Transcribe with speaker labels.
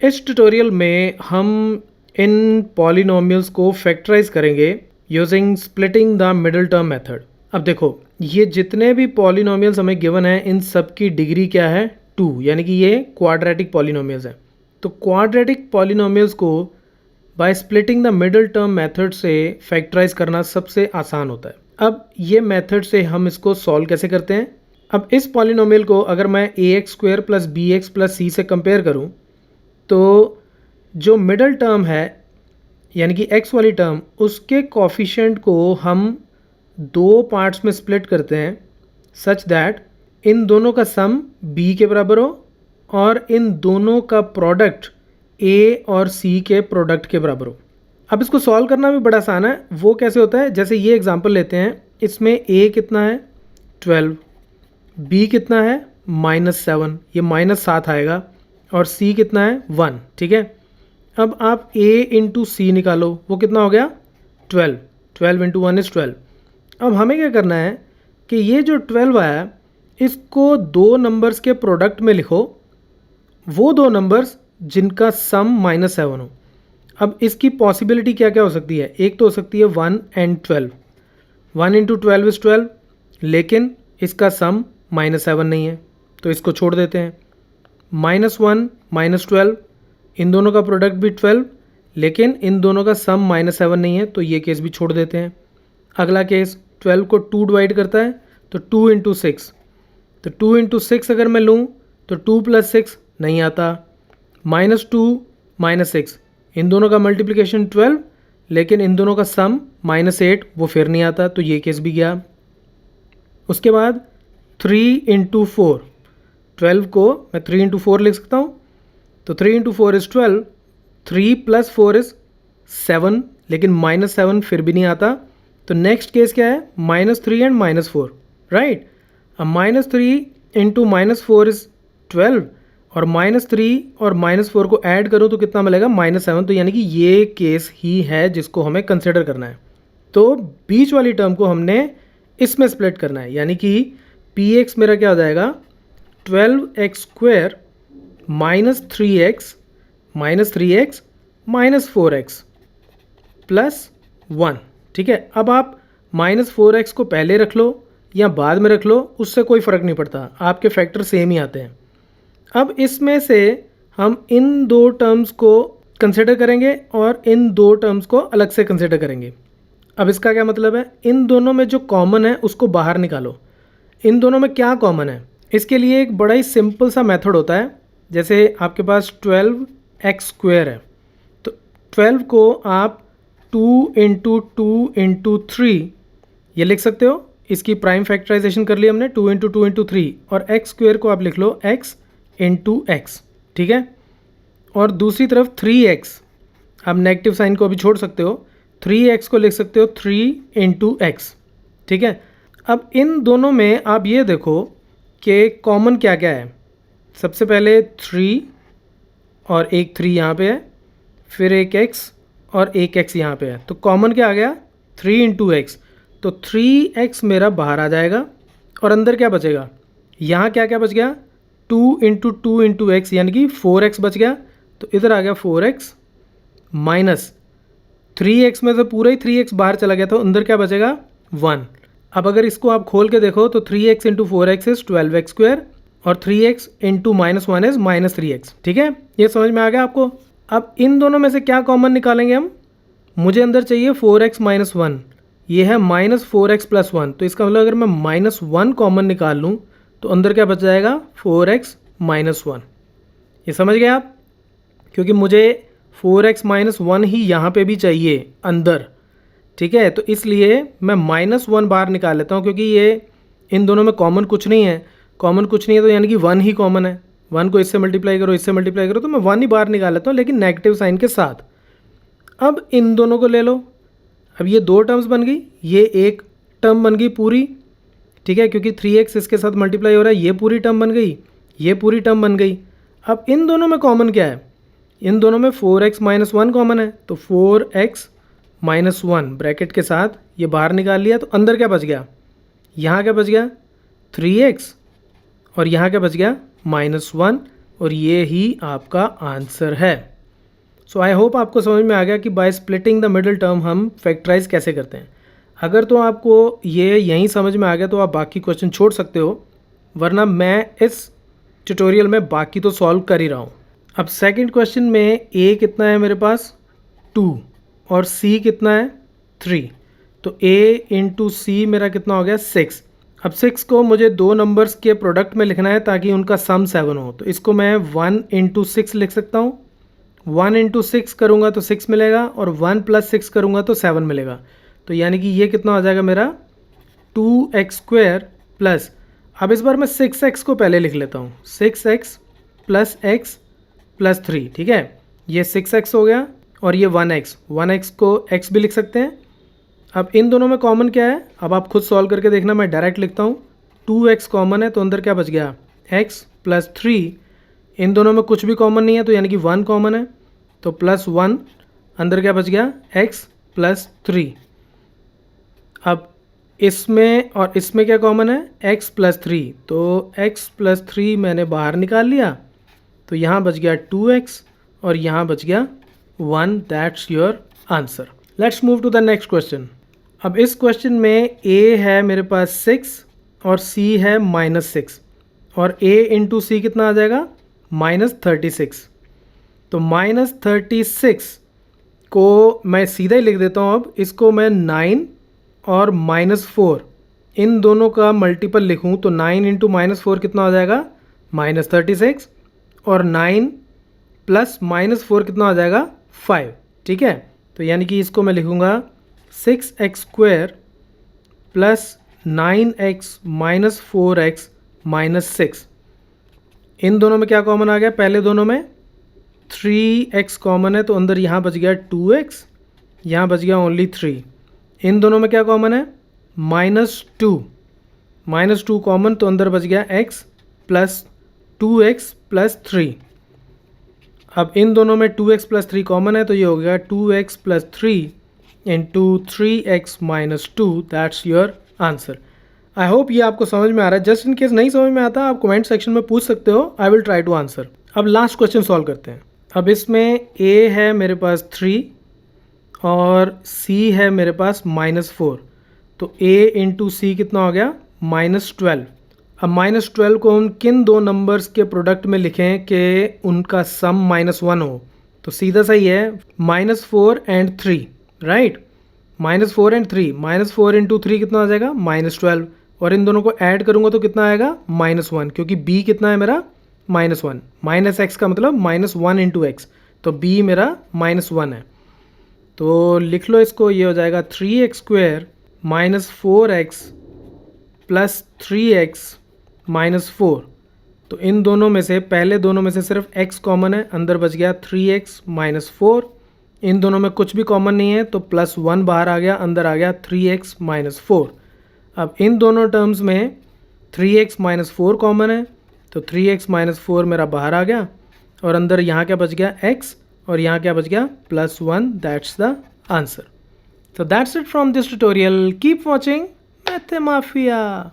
Speaker 1: इस ट्यूटोरियल में हम इन पॉलिनोमियल्स को फैक्टराइज करेंगे using splitting the middle term method. अब देखो, ये जितने भी पॉलिनोमियल्स हमें गिवन हैं इन सब की डिग्री क्या है? 2, यानी कि ये क्वाड्रेटिक पॉलिनोमियल्स हैं। तो क्वाड्रेटिक पॉलिनोमियल्स को by splitting the middle term method से फैक्टराइज करना सबसे आसान होता है। अब ये मेथड से हम इसको सॉल्व कैसे करते हैं? अब इस पॉलिनोमियल को अगर मैं ax² plus bx plus c से कंपेयर करूं तो जो मिडल टर्म है यानी कि x वाली टर्म, उसके कोफिशिएंट को हम दो पार्ट्स में स्प्लिट करते हैं सच दैट इन दोनों का सम b के बराबर हो और इन दोनों का प्रोडक्ट a और c के प्रोडक्ट के बराबर हो। अब इसको सॉल्व करना भी बड़ा आसान है। वो कैसे होता है? जैसे ये एग्जांपल लेते हैं, इसमें a कितना है? 12, b कितना है? -7, ये -7 आएगा, और c कितना है? 1। ठीक है, अब आप a इंटू सी निकालो, वो कितना हो गया? 12। 12 इंटू 1 इज़ 12। अब हमें क्या करना है कि ये जो 12 आया इसको दो नंबर्स के प्रोडक्ट में लिखो, वो दो नंबर्स जिनका सम -7 हो। अब इसकी पॉसिबिलिटी क्या क्या हो सकती है? एक तो हो सकती है 1 एंड 12, 1 इंटू 12 इज़ 12, लेकिन इसका सम -7 नहीं है तो इसको छोड़ देते हैं। -1 -12, इन दोनों का प्रोडक्ट भी 12, लेकिन इन दोनों का सम -7 नहीं है तो ये केस भी छोड़ देते हैं। अगला केस, 12 को 2 डिवाइड करता है तो 2 इंटू 6, तो 2 इंटू 6 अगर मैं लूँ तो 2 प्लस 6 नहीं आता। -2 -6, इन दोनों का मल्टीप्लिकेशन 12, लेकिन इन दोनों का सम -8, वो फिर नहीं आता तो ये केस भी गया। उसके बाद 3 इंटू 4, 12 को मैं 3 इंटू 4 लिख सकता हूँ, तो 3 इंटू 4 इज़ 12, 3 प्लस 4 इज़ 7, लेकिन -7 फिर भी नहीं आता। तो नेक्स्ट केस क्या है? -3 एंड -4, राइट। अब -3 इंटू -4 इज़ 12, और -3 और -4 को ऐड करो तो कितना मिलेगा? -7। तो यानी कि ये केस ही है जिसको हमें कंसिडर करना है। तो बीच वाली टर्म को हमने इसमें स्प्लिट करना है, यानी कि px मेरा क्या हो जाएगा? 12x² -3x -4x plus 1। ठीक है, अब आप -4x को पहले रख लो या बाद में रख लो, उससे कोई फ़र्क नहीं पड़ता, आपके फैक्टर सेम ही आते हैं। अब इसमें से हम इन दो टर्म्स को कंसिडर करेंगे और इन दो टर्म्स को अलग से कंसिडर करेंगे। अब इसका क्या मतलब है? इन दोनों में जो कॉमन है उसको बाहर निकालो। इन दोनों में क्या कॉमन है? इसके लिए एक बड़ा ही सिंपल सा मेथड होता है। जैसे आपके पास 12x² है, तो 12 को आप 2 इंटू 2 इंटू 3 ये लिख सकते हो। इसकी प्राइम फैक्टराइजेशन कर लिया हमने, 2 इंटू 2 इंटू 3, और x² को आप लिख लो x इंटू x। ठीक है, और दूसरी तरफ 3x, आप नेगेटिव साइन को अभी छोड़ सकते हो, 3x को लिख सकते हो 3 इंटू x। ठीक है, अब इन दोनों में आप ये देखो कि कॉमन क्या क्या है। सबसे पहले 3 और एक 3 यहाँ पे है, फिर एक x और एक x यहाँ पे है, तो कॉमन क्या आ गया? 3 इंटू एक्स। तो 3x मेरा बाहर आ जाएगा और अंदर क्या बचेगा? यहाँ क्या क्या बच गया? 2 इंटू 2 इंटू एक्स, यानी कि 4x बच गया। तो इधर आ गया 4x माइनस 3x में से पूरा ही 3x बाहर चला गया, तो अंदर क्या बचेगा? 1। अब अगर इसको आप खोल के देखो तो 3x into 4x is 12x², और 3x इंटू -1 इज़ -3x। ठीक है, ये समझ में आ गया आपको? अब इन दोनों में से क्या कॉमन निकालेंगे हम? मुझे अंदर चाहिए 4x माइनस 1, ये है -4x प्लस 1, तो इसका मतलब अगर मैं -1 कॉमन निकाल लूँ तो अंदर क्या बच जाएगा? 4x minus 1। ये समझ गए आप? क्योंकि मुझे 4x माइनस 1 ही यहाँ पे भी चाहिए अंदर। ठीक है, तो इसलिए मैं -1 बाहर निकाल लेता हूँ, क्योंकि ये इन दोनों में कॉमन कुछ नहीं है। कॉमन कुछ नहीं है तो यानी कि 1 ही कॉमन है। 1 को इससे मल्टीप्लाई करो, इससे मल्टीप्लाई करो, तो मैं 1 ही बाहर निकाल लेता हूँ, लेकिन नेगेटिव साइन के साथ। अब इन दोनों को ले लो। अब ये दो टर्म्स बन गई, ये एक टर्म बन गई पूरी। ठीक है, क्योंकि 3x इसके साथ मल्टीप्लाई हो रहा है, ये पूरी टर्म बन गई, ये पूरी टर्म बन गई। अब इन दोनों में कॉमन क्या है? इन दोनों में 4x माइनस 1 कॉमन है, तो 4x माइनस 1 ब्रैकेट के साथ ये बाहर निकाल लिया, तो अंदर क्या बच गया? यहाँ क्या बच गया? 3x, और यहाँ क्या बच गया? -1 और ये ही आपका आंसर है। सो आई होप आपको समझ में आ गया कि by splitting the middle term हम फैक्टराइज कैसे करते हैं। अगर तो आपको ये यहीं समझ में आ गया तो आप बाकी क्वेश्चन छोड़ सकते हो, वरना मैं इस ट्यूटोरियल में बाकी तो सॉल्व कर ही रहा हूँ। अब सेकंड क्वेश्चन में a कितना है मेरे पास 2 और c कितना है 3, तो a इंटू सी मेरा कितना हो गया 6। अब 6 को मुझे दो नंबर्स के प्रोडक्ट में लिखना है ताकि उनका सम 7 हो, तो इसको मैं 1 इंटू 6 लिख सकता हूँ। 1 इंटू 6 करूँगा तो 6 मिलेगा और 1 प्लस 6 करूँगा तो 7 मिलेगा। तो यानी कि ये कितना हो जाएगा मेरा 2x² प्लस, अब इस बार मैं 6x को पहले लिख लेता हूँ, 6x प्लस x प्लस 3, ठीक है। ये 6x हो गया और ये 1x को x भी लिख सकते हैं। अब इन दोनों में कॉमन क्या है, अब आप खुद सॉल्व करके देखना, मैं डायरेक्ट लिखता हूँ। 2x कॉमन है तो अंदर क्या बच गया x प्लस 3, इन दोनों में कुछ भी कॉमन नहीं है तो यानी कि 1 कॉमन है, तो प्लस 1, अंदर क्या बच गया x प्लस 3। अब इसमें और इसमें क्या कॉमन है x प्लस 3, तो x प्लस 3 मैंने बाहर निकाल लिया, तो यहाँ बच गया 2x और यहाँ बच गया 1। That's your answer. Let's move to the next question. अब इस क्वेश्चन में a है मेरे पास 6 और c है -6 और a इंटू सी कितना आ जाएगा -36। तो -36 को मैं सीधा ही लिख देता हूँ। अब इसको मैं 9 और -4 इन दोनों का मल्टीपल लिखूँ तो 9 इंटू -4 कितना हो जाएगा -36 और 9 प्लस -4 कितना हो जाएगा 5, ठीक है। तो यानी कि इसको मैं लिखूँगा 6x² plus 9x minus 4x minus 6। इन दोनों में क्या कॉमन आ गया, पहले दोनों में 3x कॉमन है तो अंदर यहाँ बच गया 2x, यहाँ बच गया ओनली 3। इन दोनों में क्या कॉमन है -2 कॉमन तो अंदर बच गया x प्लस 2x प्लस 3। अब इन दोनों में 2x प्लस 3 कॉमन है तो ये हो गया 2x plus 3 into 3x minus 2। That's your answer. I hope ये आपको समझ में आ रहा है। जस्ट इन केस नहीं समझ में आता आप कमेंट सेक्शन में पूछ सकते हो, I will try to answer. अब लास्ट क्वेश्चन सॉल्व करते हैं। अब इसमें a है मेरे पास 3 और c है मेरे पास -4, तो a इंटू सी कितना हो गया -12। अब -12 को हम किन दो नंबर्स के प्रोडक्ट में लिखें कि उनका सम -1 हो, तो सीधा सही है -4 एंड 3, राइट। -4 एंड 3, -4 इंटू 3 कितना आ जाएगा -12 और इन दोनों को ऐड करूंगा तो कितना आएगा -1, क्योंकि b कितना है मेरा -1, माइनस एक्स का मतलब -1 इंटू एक्स, तो b मेरा -1 है। तो लिख लो इसको, ये हो जाएगा 3x² minus 4x plus 3x minus 4। तो इन दोनों में से पहले दोनों में से सिर्फ x कॉमन है, अंदर बच गया 3x माइनस 4। इन दोनों में कुछ भी कॉमन नहीं है तो प्लस 1 बाहर आ गया, अंदर आ गया 3x माइनस 4। अब इन दोनों टर्म्स में 3x माइनस 4 कॉमन है तो 3x माइनस 4 मेरा बाहर आ गया और अंदर यहाँ क्या बच गया x और यहाँ क्या बच गया +1। That's the answer. So that's it from this tutorial. Keep watching Mathemafia.